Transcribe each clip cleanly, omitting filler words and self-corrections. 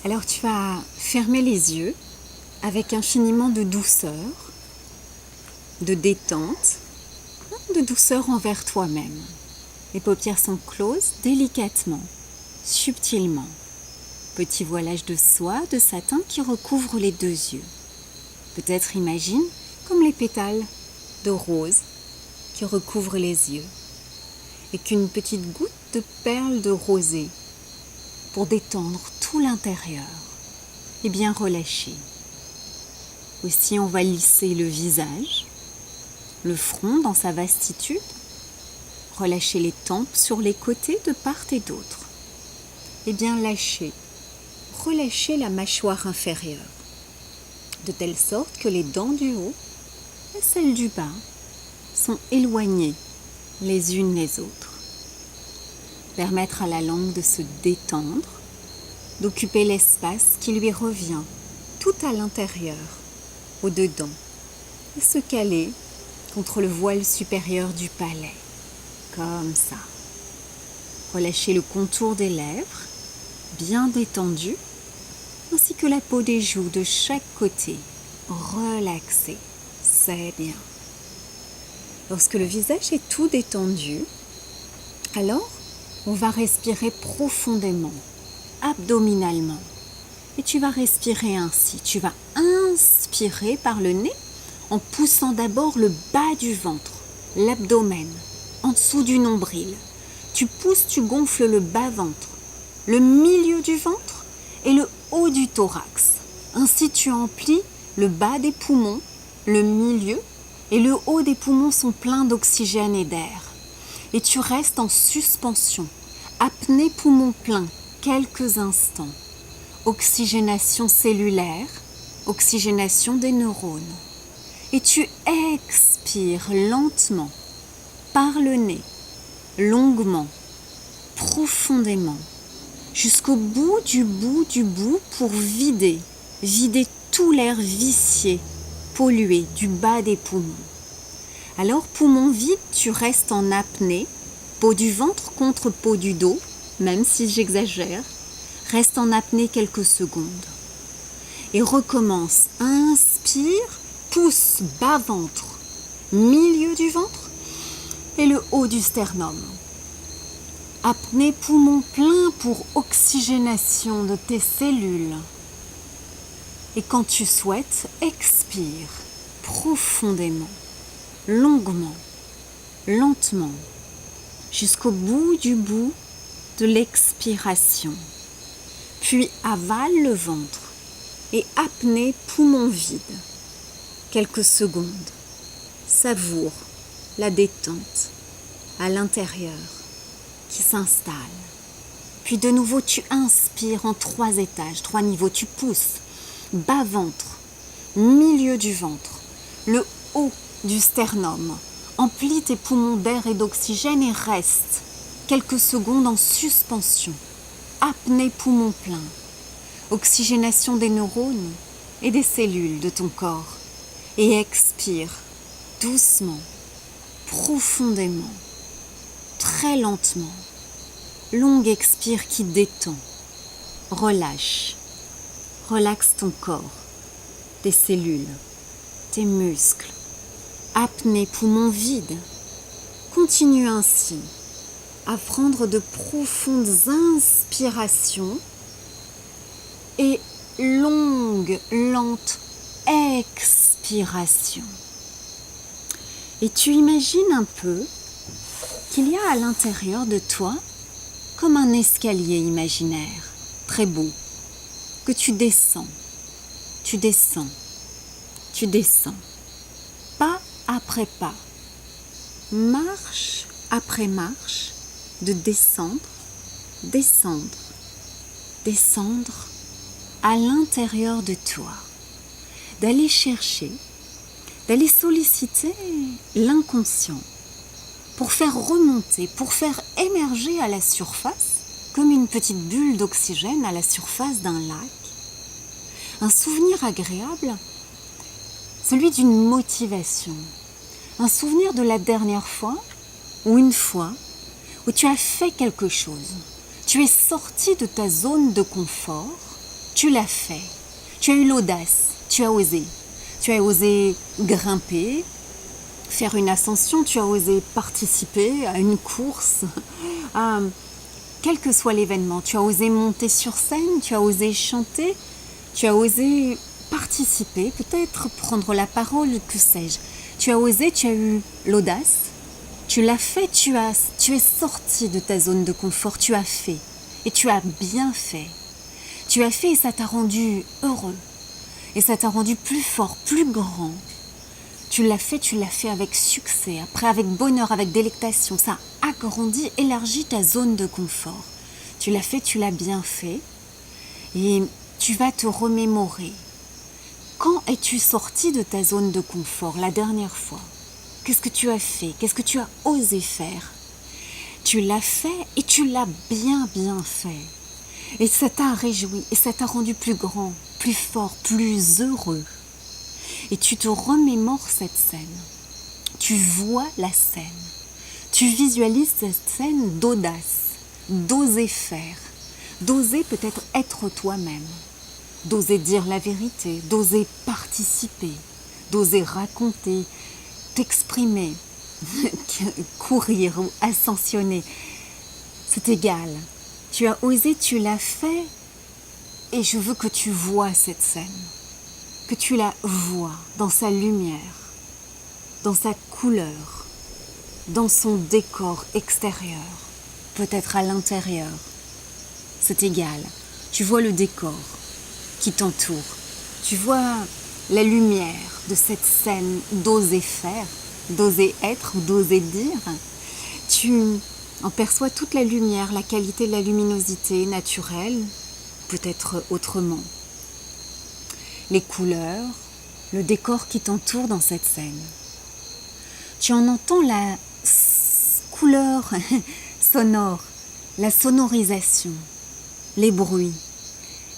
Alors tu vas fermer les yeux avec infiniment de douceur, de détente, de douceur envers toi-même. Les paupières sont closes délicatement, subtilement. Petit voilage de soie, de satin qui recouvre les deux yeux. Peut-être imagine comme les pétales de rose qui recouvrent les yeux et qu'une petite goutte de perle de rosée pour détendre tout l'intérieur et bien relâcher. Aussi on va lisser le visage, le front dans sa vastitude, relâcher les tempes sur les côtés de part et d'autre et bien relâcher la mâchoire inférieure de telle sorte que les dents du haut et celles du bas sont éloignées les unes des autres. Permettre à la langue de se détendre, d'occuper l'espace qui lui revient tout à l'intérieur, au-dedans, et se caler contre le voile supérieur du palais, comme ça. Relâcher le contour des lèvres, bien détendu, ainsi que la peau des joues de chaque côté, relaxée, c'est bien. Lorsque le visage est tout détendu, alors on va respirer profondément, abdominalement. Et tu vas respirer ainsi. Tu vas inspirer par le nez en poussant d'abord le bas du ventre, l'abdomen, en dessous du nombril. Tu pousses, tu gonfles le bas-ventre, le milieu du ventre et le haut du thorax. Ainsi tu emplis le bas des poumons, le milieu et le haut des poumons sont pleins d'oxygène et d'air. Et tu restes en suspension, apnée poumon plein, quelques instants. Oxygénation cellulaire, oxygénation des neurones. Et tu expires lentement, par le nez, longuement, profondément, jusqu'au bout pour vider tout l'air vicié, pollué du bas des poumons. Alors, poumon vide, tu restes en apnée, peau du ventre contre peau du dos, même si j'exagère, reste en apnée quelques secondes. Et recommence, inspire, pousse bas ventre, milieu du ventre et le haut du sternum. Apnée poumon plein pour oxygénation de tes cellules. Et quand tu souhaites, expire profondément, longuement, lentement, jusqu'au bout de l'expiration. Puis avale le ventre et apnée poumon vide. Quelques secondes. Savoure la détente à l'intérieur qui s'installe. Puis de nouveau, tu inspires en 3 étages, 3 niveaux. Tu pousses bas ventre, milieu du ventre, le haut du sternum. Emplis tes poumons d'air et d'oxygène et reste quelques secondes en suspension. Apnée poumon plein. Oxygénation des neurones et des cellules de ton corps. Et expire doucement, profondément, très lentement. Longue expire qui détend. Relâche. Relaxe ton corps, tes cellules, tes muscles. Apnée poumon vide. Continue ainsi à prendre de profondes inspirations et longues, lentes expirations. Et tu imagines un peu qu'il y a à l'intérieur de toi comme un escalier imaginaire, très beau, que tu descends, pas après pas, marche après marche, de descendre à l'intérieur de toi, d'aller chercher, d'aller solliciter l'inconscient pour faire remonter, pour faire émerger à la surface, comme une petite bulle d'oxygène à la surface d'un lac, un souvenir agréable, celui d'une motivation, un souvenir de la dernière fois ou une fois où tu as fait quelque chose, tu es sorti de ta zone de confort, Tu l'as fait. Tu as eu l'audace. Tu as osé. Tu as osé grimper, faire une ascension. Tu as osé participer à une course. Quel que soit l'événement. Tu as osé monter sur scène. Tu as osé chanter. Tu as osé participer, peut-être prendre la parole, que sais-je. Tu as osé, tu as eu l'audace. Tu l'as fait, tu es sorti de ta zone de confort, tu as fait. Et tu as bien fait. Tu as fait et ça t'a rendu heureux. Et ça t'a rendu plus fort, plus grand. Tu l'as fait avec succès, après avec bonheur, avec délectation. Ça agrandit, élargit ta zone de confort. Tu l'as fait, tu l'as bien fait. Et tu vas te remémorer. Quand es-tu sorti de ta zone de confort la dernière fois? Qu'est-ce que tu as fait? Qu'est-ce que tu as osé faire? Tu l'as fait et tu l'as bien fait. Et ça t'a réjoui et ça t'a rendu plus grand, plus fort, plus heureux. Et tu te remémores cette scène. Tu vois la scène. Tu visualises cette scène d'audace, d'oser faire, d'oser peut-être être toi-même, d'oser dire la vérité, d'oser participer, d'oser raconter, t'exprimer, courir ou ascensionner. C'est égal. Tu as osé, tu l'as fait et je veux que tu vois cette scène, que tu la vois dans sa lumière, dans sa couleur, dans son décor extérieur, peut-être à l'intérieur. C'est égal. Tu vois le décor qui t'entoure. Tu vois la lumière de cette scène d'oser faire, d'oser être ou d'oser dire. Tu en perçois toute la lumière, la qualité de la luminosité naturelle, peut-être autrement. Les couleurs, le décor qui t'entoure dans cette scène. Tu en entends la couleur sonore, la sonorisation, les bruits,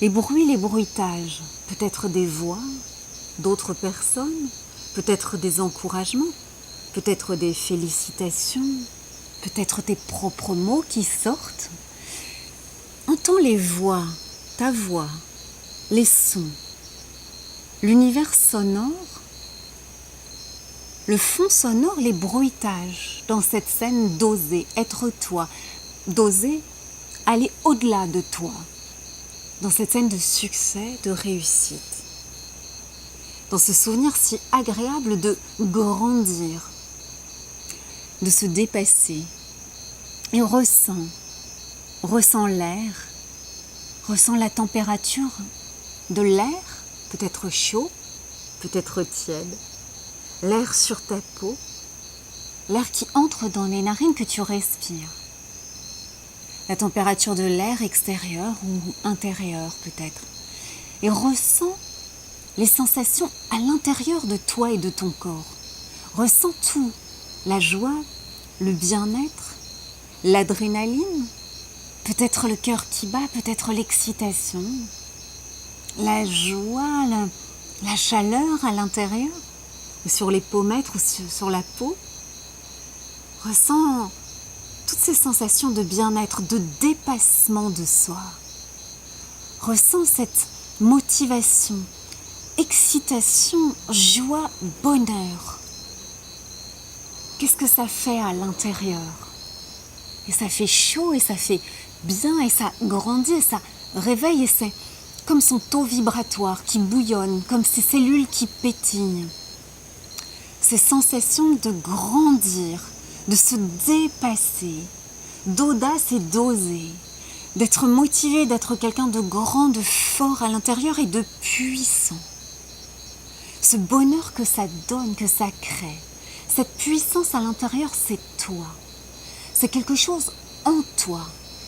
les bruitages, peut-être des voix d'autres personnes, peut-être des encouragements, peut-être des félicitations, peut-être tes propres mots qui sortent. Entends les voix, ta voix, les sons, l'univers sonore, le fond sonore, les bruitages dans cette scène d'oser être toi, d'oser aller au-delà de toi, dans cette scène de succès, de réussite, dans ce souvenir si agréable de grandir, de se dépasser. Et ressens l'air, ressens la température de l'air, peut-être chaud, peut-être tiède, l'air sur ta peau, l'air qui entre dans les narines que tu respires. La température de l'air extérieur ou intérieur peut-être. Et ressens les sensations à l'intérieur de toi et de ton corps. Ressens tout, la joie, le bien-être, l'adrénaline, peut-être le cœur qui bat, peut-être l'excitation, la joie, la chaleur à l'intérieur, ou sur les pommettes ou sur la peau. Ressens toutes ces sensations de bien-être, de dépassement de soi. Ressens cette motivation, excitation, joie, bonheur. Qu'est-ce que ça fait à l'intérieur? Et ça fait chaud, et ça fait bien, et ça grandit, et ça réveille, et c'est comme son taux vibratoire qui bouillonne, comme ces cellules qui pétillent. Ces sensations de grandir, de se dépasser, d'audace et d'oser, d'être motivé, d'être quelqu'un de grand, de fort à l'intérieur et de puissant. Ce bonheur que ça donne, que ça crée, cette puissance à l'intérieur, c'est toi. C'est quelque chose en toi.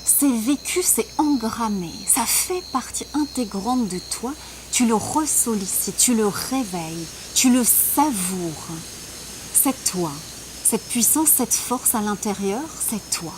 C'est vécu, c'est engrammé. Ça fait partie intégrante de toi. Tu le ressollicites, tu le réveilles, tu le savoures. C'est toi. Cette puissance, cette force à l'intérieur, c'est toi.